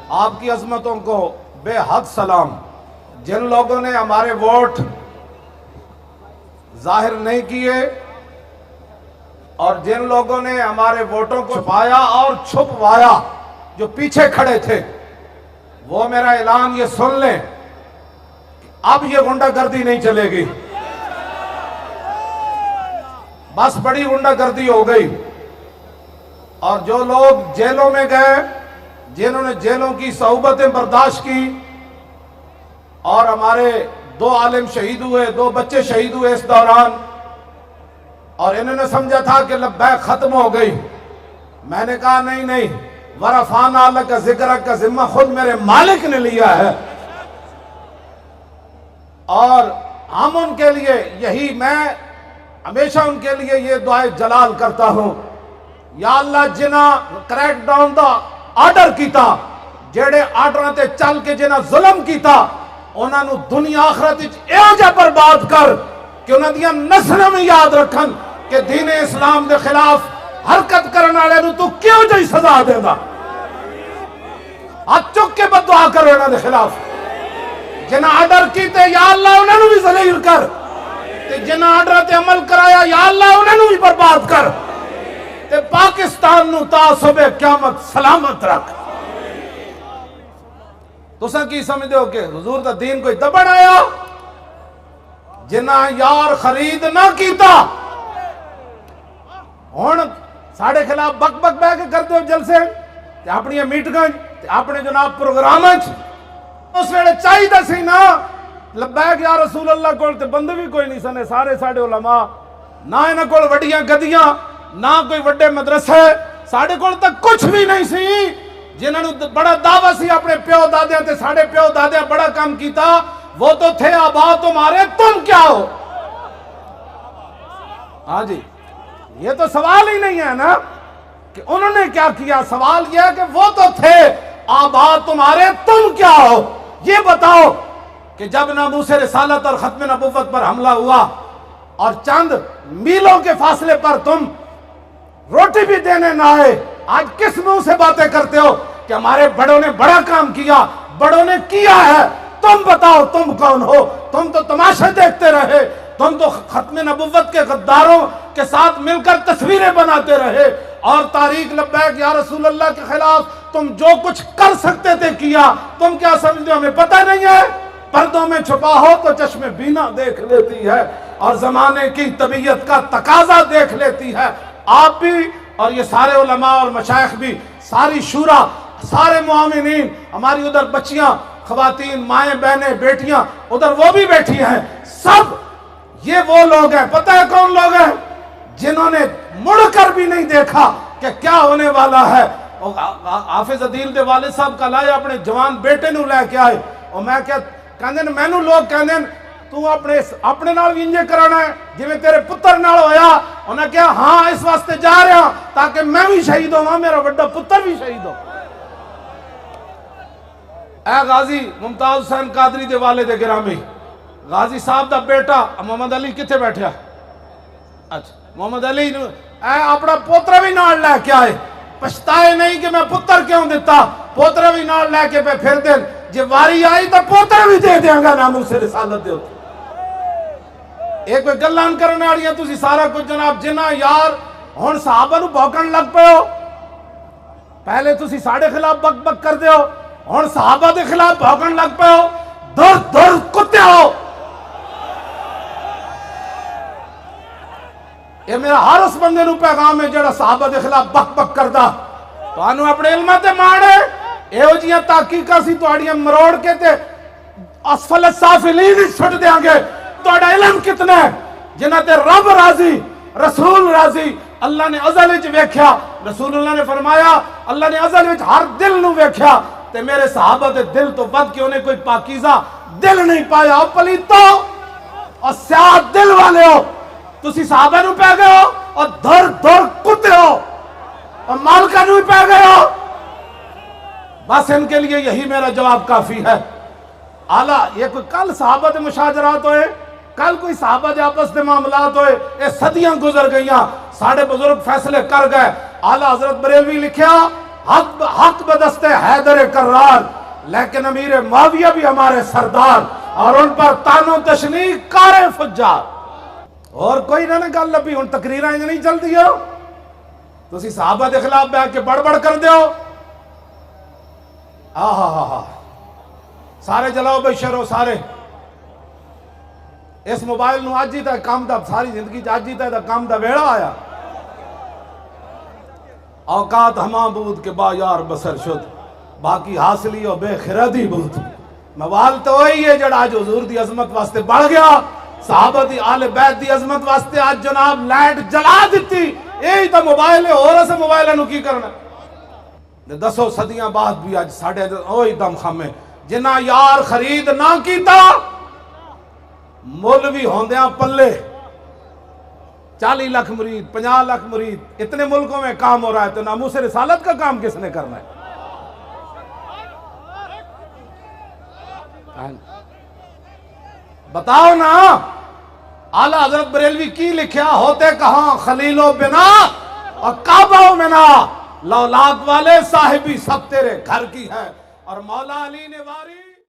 آپ کی عظمتوں کو بے حد سلام۔ جن لوگوں نے ہمارے ووٹ ظاہر نہیں کیے اور جن لوگوں نے ہمارے ووٹوں کو چھپایا اور چھپوایا، جو پیچھے کھڑے تھے، وہ میرا اعلان یہ سن لیں کہ اب یہ غنڈہ گردی نہیں چلے گی۔ بس بڑی غنڈہ گردی ہو گئی، اور جو لوگ جیلوں میں گئے، جنہوں نے جیلوں کی صعوبتیں برداشت کی، اور ہمارے 2 عالم شہید ہوئے، 2 بچے شہید ہوئے اس دوران، اور انہوں نے سمجھا تھا کہ لبیک ختم ہو گئی۔ میں نے کہا نہیں، ورفعنا لک ذکرک کا ذمہ خود میرے مالک نے لیا ہے، اور ہم ان کے لیے یہی، میں ہمیشہ ان کے لیے یہ دعائے جلال کرتا ہوں، یا اللہ جنہاں کریک ڈاؤن دا آرڈر کیتا، جیڑے آرڈراں تے چل کے جنہاں ظلم کیتا، انہاں نو دنیا آخرت اے جا برباد کر کہ انہاں دیاں نسلیں میں یاد رکھن کہ دین اسلام دے خلاف حرکت کرنے والے نو تو کیوں جی سزا دے گا۔ ہاتھ چک کے بد دعا کرو انہاں دے خلاف، جنہاں آرڈر کیتے یا اللہ انہاں نو بھی ذلیل کر، تے جنہاں آرڈر تے عمل کرایا یا اللہ انہاں نو بھی برباد کر، تے پاکستان نو تا صبح قیامت سلامت رکھ۔ تساں کی سمجھتے ہو کہ حضور دا دین کوئی دبن آیا؟ جنہاں یار خرید نہ کیتا، ہون ساڑھے خلاف بک بک بے کے کرتے ہو جلسے، تے اپنی میٹنگاں، تے اپنے جناب پروگراماں، اس ویلے چاہیے سی نا لبیک یا رسول اللہ کول تے بندے بھی کوئی نہیں سنے، سارے ساڑھے علماء، نہ انہاں کول وڈیاں گدیاں، نہ کوئی وڈے مدرسے، ساڑھے کول تک کچھ بھی نہیں سی، جنہاں نے بڑا دعویٰ سی اپنے پیو دادیاں تے ساڑھے پیو دادیاں بڑا کام کیتا، وہ تو تھے آبا تمہارے، تم کیا ہو؟ ہاں جی، یہ تو سوال ہی نہیں ہے نا کہ انہوں نے کیا کیا، سوال یہ ہے کہ وہ تو تھے آبا تمہارے، تم کیا ہو؟ یہ بتاؤ کہ جب ناموس رسالت اور ختم نبوت پر حملہ ہوا اور چند میلوں کے فاصلے پر تم روٹی بھی دینے نہ آئے، آج کس منہ سے باتیں کرتے ہو کہ ہمارے بڑوں نے بڑا کام کیا، بڑوں نے کیا ہے؟ تم بتاؤ تم کون ہو؟ تم تو تماشا دیکھتے رہے، تم تو ختم نبوت کے غداروں کے ساتھ مل کر تصویریں بناتے رہے، اور تاریخ لبیک یا رسول اللہ کے خلاف تم جو کچھ کر سکتے تھے کیا۔ تم کیا سمجھتے ہو ہمیں پتہ نہیں ہے؟ پردوں میں چھپا ہو تو چشم بینا دیکھ لیتی ہے، اور زمانے کی طبیعت کا تقاضا دیکھ لیتی ہے۔ آپ بھی اور یہ سارے علماء اور مشائخ بھی، ساری شورا، سارے معاونین، ہماری ادھر بچیاں، خواتین، مائیں، بہنیں، بیٹیاں ادھر وہ بھی بیٹھی ہیں، سب یہ وہ لوگ ہیں، پتہ ہے کون لوگ ہیں؟ جنہوں نے مڑ کر بھی نہیں دیکھا کہ کیا ہونے والا ہے۔ حافظ عدیل دے والد صاحب کا لائے اپنے جوان بیٹے نو لے کے آئے، اور میں کہندے مینوں لوگ کہندے تو اپنے نال بھی انجے کرانا ہے جویں تیرے پتر نال ہویا۔ انہاں کہا ہاں اس واسطے جا رہا تاکہ میں بھی شہید ہوں، میرا بڑا پتر بھی شہید ہو۔ اے غازی ممتاز حسین قادری دے والد گرامی، غازی صاحب دا بیٹا محمد علی کتھے بیٹھیا؟ اچھا محمد علی اے اپنا پوترا بھی نال لے کے آئے، پچھتائے نہیں کہ میں پتر کیوں دیتا، پوترا بھی نال لے کے پھر دیں، جے واری آئی تو پوترا بھی دے دیں گا ناموس رسالت دے ہوتے۔ ایک کوئی گلان کرنے والیاں تسی سارا کچھ جناب جنہ یار ہن صحابہ نو بھوکن لگ پے ہو، پہلے تسی ساڑے خلاف بک بک کر دے ہو، ہن صحابہ دے خلاف بھوکن لگ پے ہو، دور کتے ہو۔ یہ میرا ہر اس بندے نو پیغام ہے جڑا صحابہ دے خلاف بک بک کردا، تو انو اپنے علمہ تے مانے، ایہو جیاں تحقیقہ سی توڑیاں مروڑ کے تے اسفل السافلین چھٹ دیاں گے۔ توڑا علم کتنے جنہ تے رب راضی، رسول راضی، اللہ نے ازل وچ ویکھیا، رسول اللہ نے فرمایا اللہ نے ازل وچ ہر دل نو ویکھیا، تے میرے صحابہ دے دل تو ود کے انہیں کوئی پاکیزہ دل نہیں پایا۔ اور پلیتو اور سیاہ دل والے ہو، تسی صحابہ نو پہ گئے ہو، اور دھر کتے ہو، اور مالکہ نو پہ گئے ہو۔ بس ان کے لیے یہی میرا جواب کافی ہے۔ اعلیٰ یہ کوئی کل صحابہ دے مشاجرات ہوئے، کل کوئی صحابہ دے آپس دے معاملات ہوئے، یہ صدیاں گزر گئیاں، ساڑھے بزرگ فیصلے کر گئے. اعلیٰ حضرت بریلوی لکھیا حق بدست حیدر کرار، لیکن امیر معاویہ بھی ہمارے سردار، اور ان پر تان و تشنیع کارے فجار. اور کوئی نہ گل لبھی، ان تقریراں انج نہیں چل دیو، تسی صحابہ دے خلاف بیٹھ کے بڑبڑ کر دیو. سارے جلاؤ بھائی شروع سارے. اس موبائل نو آج ہی تا کام دا، ساری زندگی آج ہی تا کام دا ویڑا آیا. اوقات ہما بود کے با یار بسر شد، باقی حاصلی و بے خردی بود. موال تو وہی ہے جڑا آج حضور دی عظمت واسطے بڑھ گیا، صحابہ دی آل بیت دی عظمت واسطے آج جناب لائٹ جلا دیتی. یہی تو موبائل ہے، اور اسے موبائل نو کی کرنا. دسو صدیاں بعد بھی آج ساڑھے وہی دم خمے جنہ یار خرید نہ کیتا، مولوی ہوندیاں پلے 40 لاکھ مرید، 50 لاکھ مرید، اتنے ملکوں میں کام ہو رہا ہے، تو ناموس رسالت کا کام کس نے کرنا ہے؟ بتاؤ نا. اعلیٰ حضرت بریلوی کی لکھیا ہوتے کہاں خلیل و بنا اور کعبہ و منا، لولاد والے صاحبی سب تیرے گھر کی ہے. اور مولا علی نے واری